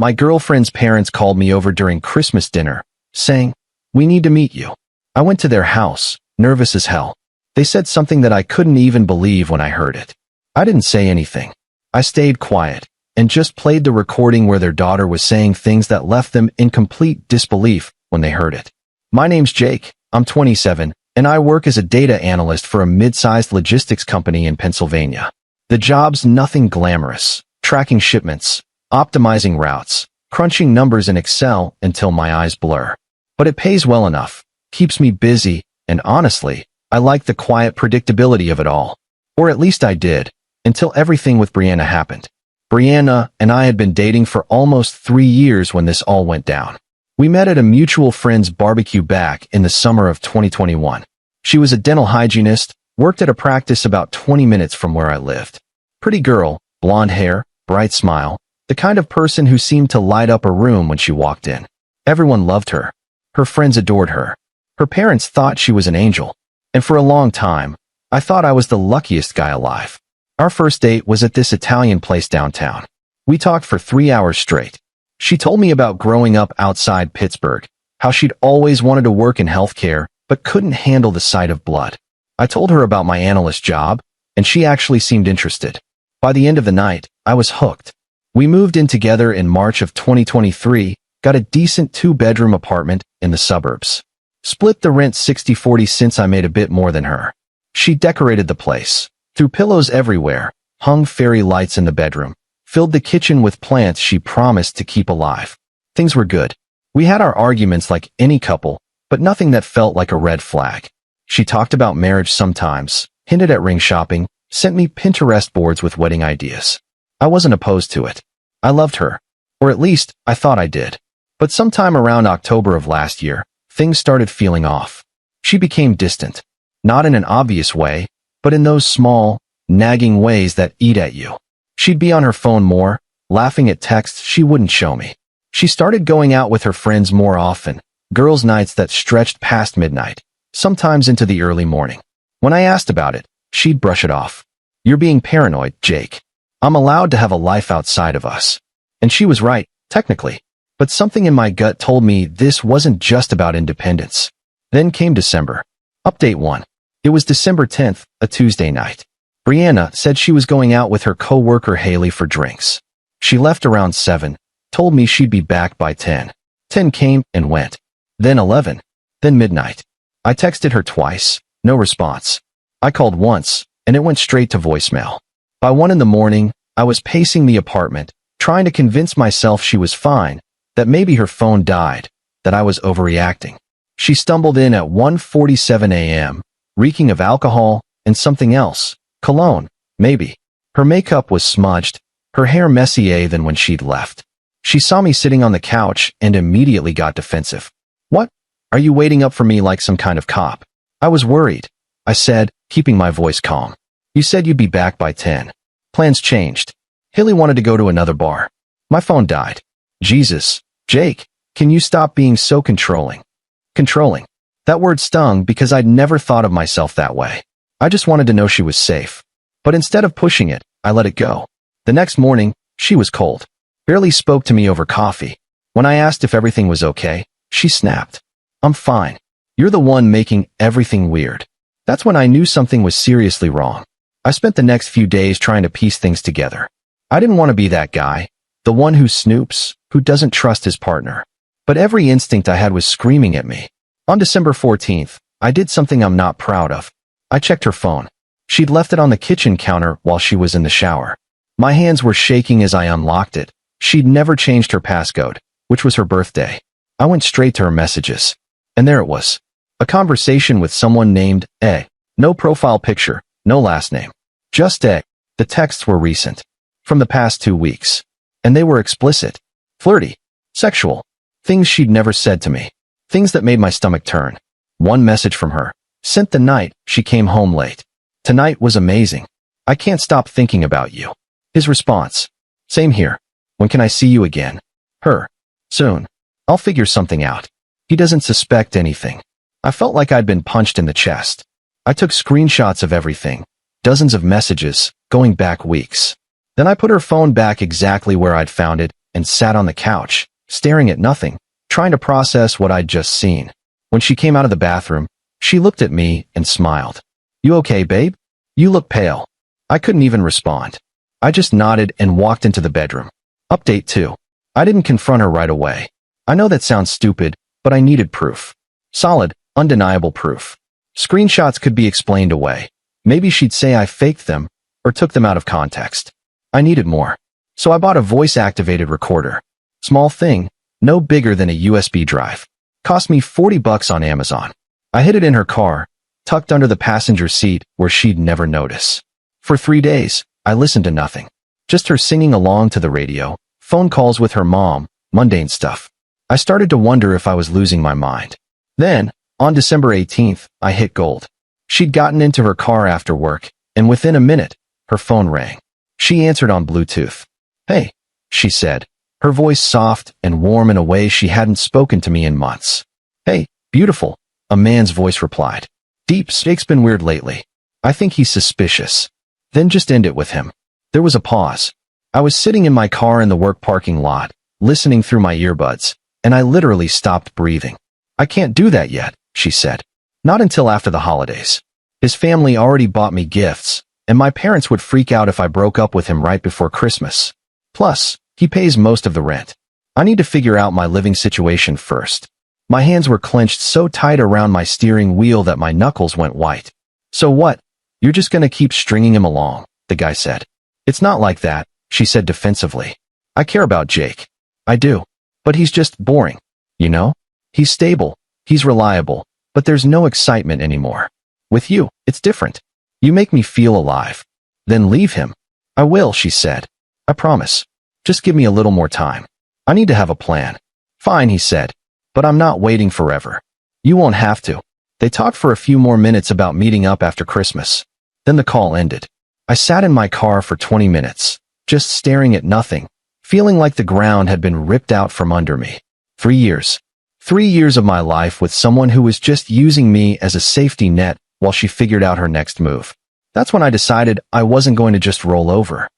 My girlfriend's parents called me over during Christmas dinner, saying, "We need to meet you." I went to their house, nervous as hell. They said something that I couldn't even believe when I heard it. I didn't say anything. I stayed quiet and just played the recording where their daughter was saying things that left them in complete disbelief when they heard it. "My name's Jake, I'm 27, and I work as a data analyst for a mid-sized logistics company in Pennsylvania. The job's nothing glamorous, tracking shipments, optimizing routes, crunching numbers in Excel until my eyes blur. But it pays well enough, keeps me busy, and honestly, I like the quiet predictability of it all. Or at least I did, until everything with Brianna happened. Brianna and I had been dating for almost 3 years when this all went down. We met at a mutual friend's barbecue back in the summer of 2021. She was a dental hygienist, worked at a practice about 20 minutes from where I lived. Pretty girl, blonde hair, bright smile, the kind of person who seemed to light up a room when she walked in. Everyone loved her. Her friends adored her. Her parents thought she was an angel. And for a long time, I thought I was the luckiest guy alive. Our first date was at this Italian place downtown. We talked for 3 hours straight. She told me about growing up outside Pittsburgh, how she'd always wanted to work in healthcare, but couldn't handle the sight of blood. I told her about my analyst job, and she actually seemed interested. By the end of the night, I was hooked. We moved in together in March of 2023, got a decent 2-bedroom apartment in the suburbs. Split the rent 60-40 since I made a bit more than her. She decorated the place, threw pillows everywhere, hung fairy lights in the bedroom, filled the kitchen with plants she promised to keep alive. Things were good. We had our arguments like any couple, but nothing that felt like a red flag. She talked about marriage sometimes, hinted at ring shopping, sent me Pinterest boards with wedding ideas. I wasn't opposed to it. I loved her. Or at least, I thought I did. But sometime around October of last year, things started feeling off. She became distant. Not in an obvious way, but in those small, nagging ways that eat at you. She'd be on her phone more, laughing at texts she wouldn't show me. She started going out with her friends more often, girls' nights that stretched past midnight, sometimes into the early morning. When I asked about it, she'd brush it off. "You're being paranoid, Jake. I'm allowed to have a life outside of us." And she was right, technically. But something in my gut told me this wasn't just about independence. Then came December. Update 1. It was December 10th, a Tuesday night. Brianna said she was going out with her co-worker Haley for drinks. She left around 7, told me she'd be back by 10. 10 came and went. Then 11. Then midnight. I texted her twice, no response. I called once, and it went straight to voicemail. By 1 in the morning, I was pacing the apartment, trying to convince myself she was fine, that maybe her phone died, that I was overreacting. She stumbled in at 1:47 a.m., reeking of alcohol and something else. Cologne, maybe. Her makeup was smudged, her hair messier than when she'd left. She saw me sitting on the couch and immediately got defensive. "What? Are you waiting up for me like some kind of cop?" I was worried, I said, keeping my voice calm. "You said you'd be back by 10. Plans changed. Haley wanted to go to another bar. My phone died." Jesus, Jake, can you stop being so controlling? Controlling. That word stung because I'd never thought of myself that way. I just wanted to know she was safe. But instead of pushing it, I let it go. The next morning, she was cold. Barely spoke to me over coffee. When I asked if everything was okay, she snapped. "I'm fine. You're the one making everything weird." That's when I knew something was seriously wrong. I spent the next few days trying to piece things together. I didn't want to be that guy, the one who snoops, who doesn't trust his partner. But every instinct I had was screaming at me. On December 14th, I did something I'm not proud of. I checked her phone. She'd left it on the kitchen counter while she was in the shower. My hands were shaking as I unlocked it. She'd never changed her passcode, which was her birthday. I went straight to her messages. And there it was. A conversation with someone named A. No profile picture, no last name. Just A. The texts were recent. From the past 2 weeks. And they were explicit. Flirty. Sexual. Things she'd never said to me. Things that made my stomach turn. One message from her. Sent the night she came home late. "Tonight was amazing. I can't stop thinking about you." His response. "Same here. When can I see you again?" Her. "Soon. I'll figure something out." He doesn't suspect anything. I felt like I'd been punched in the chest. I took screenshots of everything. Dozens of messages, going back weeks. Then I put her phone back exactly where I'd found it, and sat on the couch, staring at nothing, trying to process what I'd just seen. When she came out of the bathroom, she looked at me and smiled. "You okay, babe? You look pale." I couldn't even respond. I just nodded and walked into the bedroom. Update 2. I didn't confront her right away. I know that sounds stupid, but I needed proof. Solid, undeniable proof. Screenshots could be explained away. Maybe she'd say I faked them or took them out of context. I needed more. So I bought a voice-activated recorder. Small thing, no bigger than a USB drive. Cost me $40 on Amazon. I hid it in her car, tucked under the passenger seat where she'd never notice. For 3 days, I listened to nothing. Just her singing along to the radio, phone calls with her mom, mundane stuff. I started to wonder if I was losing my mind. Then, on December 18th, I hit gold. She'd gotten into her car after work, and within a minute, her phone rang. She answered on Bluetooth. "Hey," she said, her voice soft and warm in a way she hadn't spoken to me in months. "Hey, beautiful," a man's voice replied. Deep, Jake's been weird lately. I think he's suspicious. Then just end it with him. There was a pause. I was sitting in my car in the work parking lot, listening through my earbuds, and I literally stopped breathing. "I can't do that yet," she said. "Not until after the holidays. His family already bought me gifts, and my parents would freak out if I broke up with him right before Christmas. Plus, he pays most of the rent. I need to figure out my living situation first." My hands were clenched so tight around my steering wheel that my knuckles went white. "So what? You're just gonna keep stringing him along," the guy said. "It's not like that," she said defensively. "I care about Jake. I do. But he's just boring. You know? He's stable, he's reliable, but there's no excitement anymore. With you, it's different. You make me feel alive." "Then leave him." "I will," she said. "I promise. Just give me a little more time. I need to have a plan." "Fine," he said. "But I'm not waiting forever." "You won't have to." They talked for a few more minutes about meeting up after Christmas. Then the call ended. I sat in my car for 20 minutes, just staring at nothing, feeling like the ground had been ripped out from under me. 3 years. 3 years of my life with someone who was just using me as a safety net while she figured out her next move. That's when I decided I wasn't going to just roll over.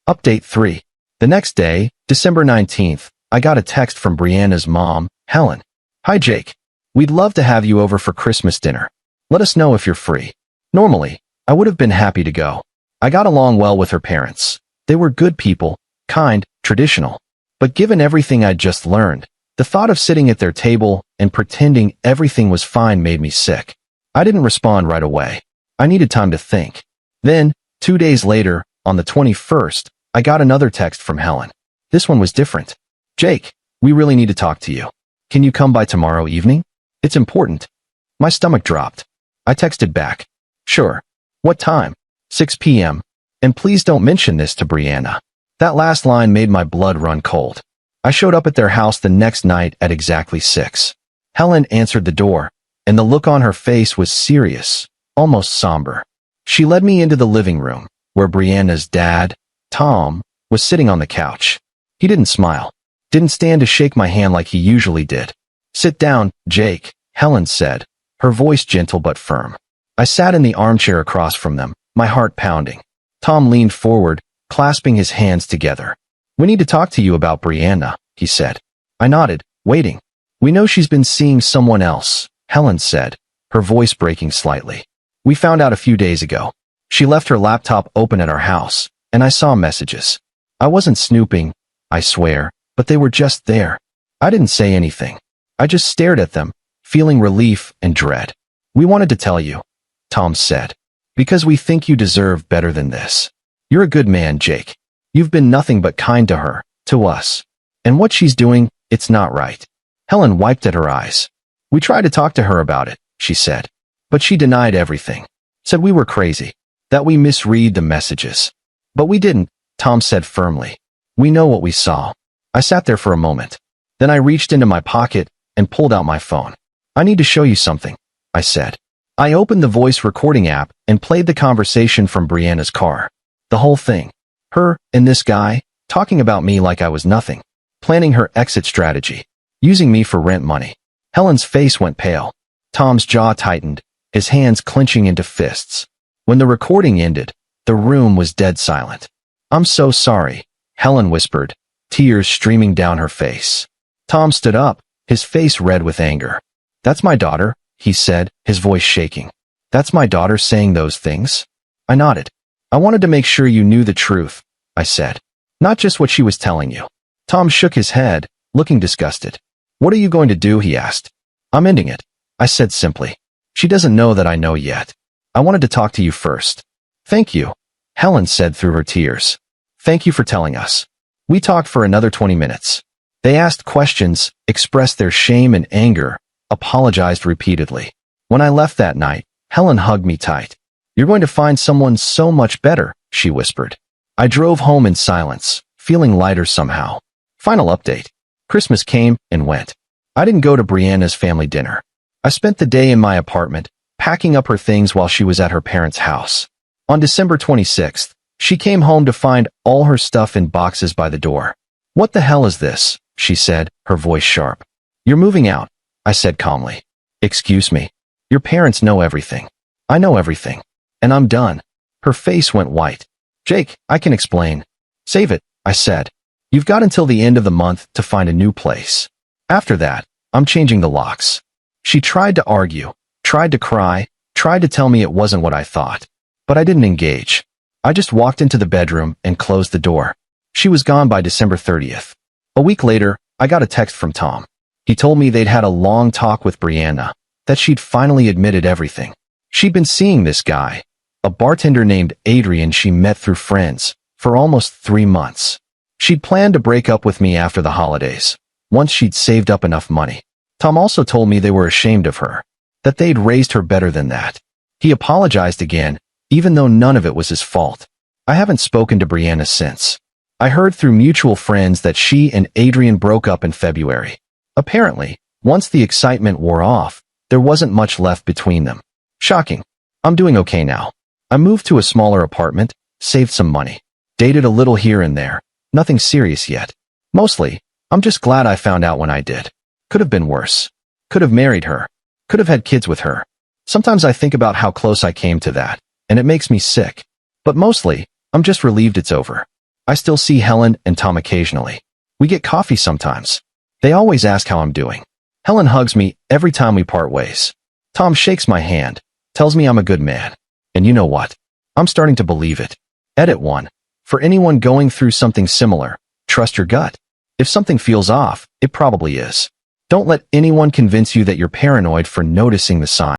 Update 3. The next day, December 19th, I got a text from Brianna's mom, Helen. "Hi Jake. We'd love to have you over for Christmas dinner. Let us know if you're free." Normally, I would have been happy to go. I got along well with her parents. They were good people, kind, traditional. But given everything I'd just learned, the thought of sitting at their table and pretending everything was fine made me sick. I didn't respond right away. I needed time to think. Then, 2 days later, on the 21st, I got another text from Helen. This one was different. "Jake, we really need to talk to you. Can you come by tomorrow evening? It's important." My stomach dropped. I texted back. "Sure. What time?" 6 p.m. "And please don't mention this to Brianna." That last line made my blood run cold. I showed up at their house the next night at exactly 6. Helen answered the door, and the look on her face was serious, almost somber. She led me into the living room, where Brianna's dad, Tom, was sitting on the couch. He didn't smile. Didn't stand to shake my hand like he usually did. "Sit down, Jake," Helen said, her voice gentle but firm. I sat in the armchair across from them, my heart pounding. Tom leaned forward, clasping his hands together. "We need to talk to you about Brianna," he said. I nodded, waiting. "We know she's been seeing someone else," Helen said, her voice breaking slightly. "We found out a few days ago. She left her laptop open at our house, and I saw messages. I wasn't snooping, I swear, but they were just there. I didn't say anything. I just stared at them, feeling relief and dread. We wanted to tell you," Tom said, "because we think you deserve better than this. You're a good man, Jake. You've been nothing but kind to her, to us. And what she's doing, it's not right." Helen wiped at her eyes. "We tried to talk to her about it," she said. "But she denied everything. Said we were crazy. That we misread the messages." "But we didn't," Tom said firmly. "We know what we saw." I sat there for a moment. Then I reached into my pocket and pulled out my phone. "I need to show you something," I said. I opened the voice recording app and played the conversation from Brianna's car. The whole thing. Her and this guy, talking about me like I was nothing. Planning her exit strategy. Using me for rent money. Helen's face went pale. Tom's jaw tightened, his hands clenching into fists. When the recording ended, the room was dead silent. "I'm so sorry," Helen whispered, tears streaming down her face. Tom stood up, his face red with anger. "That's my daughter," he said, his voice shaking. "That's my daughter saying those things?" I nodded. "I wanted to make sure you knew the truth," I said. "Not just what she was telling you." Tom shook his head, looking disgusted. "What are you going to do?" he asked. "I'm ending it," I said simply. "She doesn't know that I know yet. I wanted to talk to you first." "Thank you," Helen said through her tears. "Thank you for telling us." We talked for another 20 minutes. They asked questions, expressed their shame and anger, apologized repeatedly. When I left that night, Helen hugged me tight. "You're going to find someone so much better," she whispered. I drove home in silence, feeling lighter somehow. Final update. Christmas came and went. I didn't go to Brianna's family dinner. I spent the day in my apartment, packing up her things while she was at her parents' house. On December 26th, she came home to find all her stuff in boxes by the door. "What the hell is this?" she said, her voice sharp. "You're moving out," I said calmly. "Excuse me. Your parents know everything. I know everything. And I'm done." Her face went white. "Jake, I can explain." "Save it," I said. "You've got until the end of the month to find a new place. After that, I'm changing the locks." She tried to argue, tried to cry, tried to tell me it wasn't what I thought. But I didn't engage. I just walked into the bedroom and closed the door. She was gone by December 30th. A week later, I got a text from Tom. He told me they'd had a long talk with Brianna, that she'd finally admitted everything. She'd been seeing this guy, a bartender named Adrian she met through friends, for almost 3 months. She'd planned to break up with me after the holidays, once she'd saved up enough money. Tom also told me they were ashamed of her, that they'd raised her better than that. He apologized again, even though none of it was his fault. I haven't spoken to Brianna since. I heard through mutual friends that she and Adrian broke up in February. Apparently, once the excitement wore off, there wasn't much left between them. Shocking. I'm doing okay now. I moved to a smaller apartment, saved some money, dated a little here and there. Nothing serious yet. Mostly, I'm just glad I found out when I did. Could have been worse. Could have married her. Could have had kids with her. Sometimes I think about how close I came to that, and it makes me sick. But mostly, I'm just relieved it's over. I still see Helen and Tom occasionally. We get coffee sometimes. They always ask how I'm doing. Helen hugs me every time we part ways. Tom shakes my hand, tells me I'm a good man. And you know what? I'm starting to believe it. Edit 1. For anyone going through something similar, trust your gut. If something feels off, it probably is. Don't let anyone convince you that you're paranoid for noticing the signs.